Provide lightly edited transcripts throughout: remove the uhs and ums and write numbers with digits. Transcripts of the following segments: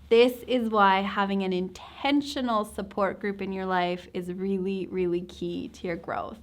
This is why having an intentional support group in your life is really, really key to your growth.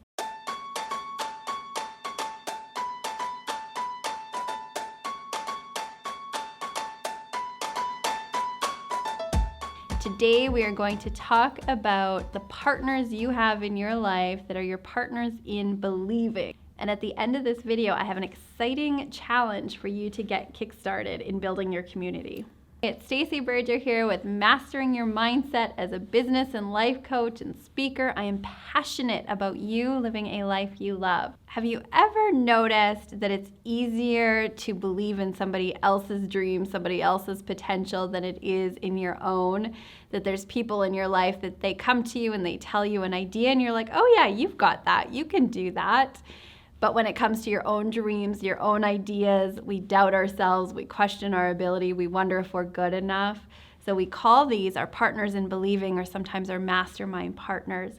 Today we are going to talk about the partners you have in your life that are your partners in believing. And at the end of this video, I have an exciting challenge for you to get kickstarted in building your community. It's Stacey Berger here with Mastering Your Mindset as a business and life coach and speaker. I am passionate about you living a life you love. Have you ever noticed that it's easier to believe in somebody else's dream, somebody else's potential than it is in your own? That there's people in your life that they come to you and they tell you an idea and you're like, oh yeah, you've got that, you can do that. But when it comes to your own dreams, your own ideas, we doubt ourselves, we question our ability, we wonder if we're good enough. So we call these our partners in believing, or sometimes our mastermind partners,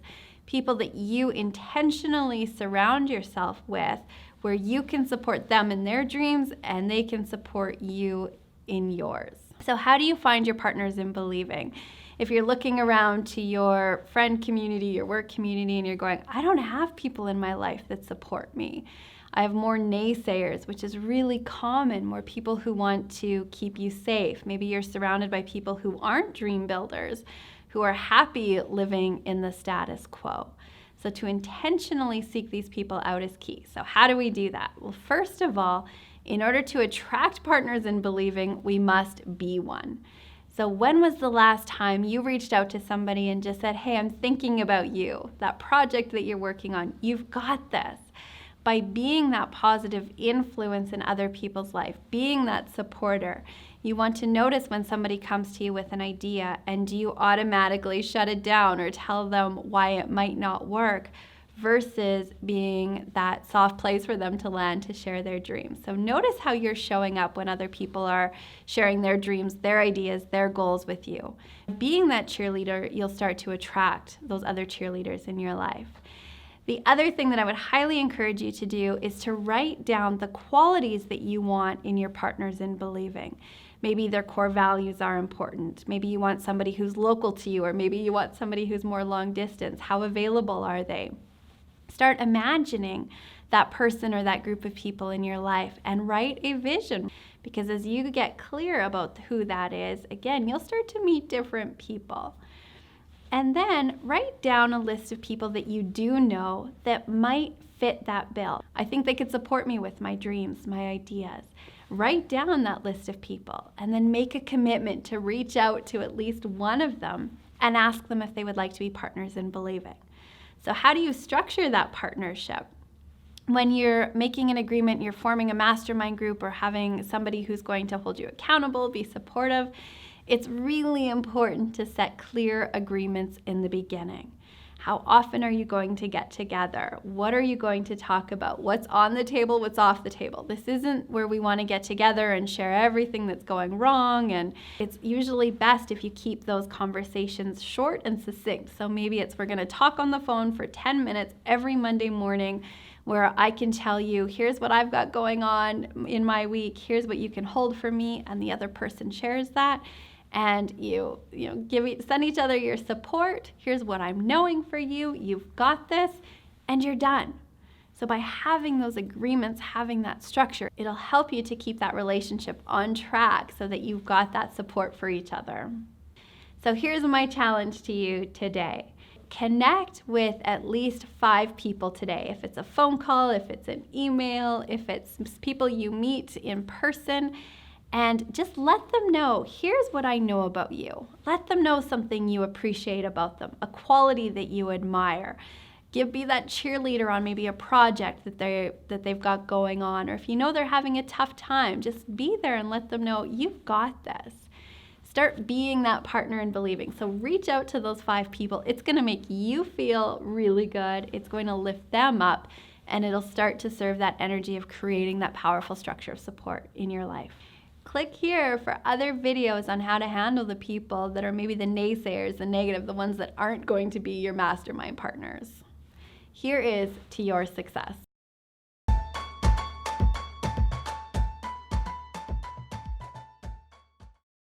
people that you intentionally surround yourself with, where you can support them in their dreams and they can support you in yours. So how do you find your partners in believing? If you're looking around to your friend community, your work community, and you're going, I don't have people in my life that support me. I have more naysayers, which is really common, more people who want to keep you safe. Maybe you're surrounded by people who aren't dream builders, who are happy living in the status quo. So to intentionally seek these people out is key. So how do we do that? Well, first of all, in order to attract partners in believing, we must be one. So when was the last time you reached out to somebody and just said, hey, I'm thinking about you, that project that you're working on, you've got this. By being that positive influence in other people's life, being that supporter, you want to notice when somebody comes to you with an idea, and do you automatically shut it down or tell them why it might not work, versus being that soft place for them to land to share their dreams. So notice how you're showing up when other people are sharing their dreams, their ideas, their goals with you. Being that cheerleader, you'll start to attract those other cheerleaders in your life. The other thing that I would highly encourage you to do is to write down the qualities that you want in your partners in believing. Maybe their core values are important. Maybe you want somebody who's local to you, or maybe you want somebody who's more long distance. How available are they? Start imagining that person or that group of people in your life and write a vision, because as you get clear about who that is, again, you'll start to meet different people. And then write down a list of people that you do know that might fit that bill. I think they could support me with my dreams, my ideas. Write down that list of people and then make a commitment to reach out to at least one of them and ask them if they would like to be partners in believing. So how do you structure that partnership? When you're making an agreement, you're forming a mastermind group or having somebody who's going to hold you accountable, be supportive, it's really important to set clear agreements in the beginning. How often are you going to get together? What are you going to talk about? What's on the table? What's off the table? This isn't where we want to get together and share everything that's going wrong. And it's usually best if you keep those conversations short and succinct. So maybe it's, we're going to talk on the phone for 10 minutes every Monday morning, where I can tell you, here's what I've got going on in my week. Here's what you can hold for me. And the other person shares that. And you send each other your support. Here's what I'm knowing for you. You've got this, and you're done. So by having those agreements, having that structure, it'll help you to keep that relationship on track so that you've got that support for each other. So here's my challenge to you today. Connect with at least 5 people today. If it's a phone call, if it's an email, if it's people you meet in person, and just let them know, here's what I know about you. Let them know something you appreciate about them, a quality that you admire. Be that cheerleader on maybe a project that they've got going on, or if you know they're having a tough time, just be there and let them know you've got this. Start being that partner in believing. So reach out to those 5 people. It's going to make you feel really good. It's going to lift them up, and it'll start to serve that energy of creating that powerful structure of support in your life. Click here for other videos on how to handle the people that are maybe the naysayers, the negative, the ones that aren't going to be your mastermind partners. Here is to your success.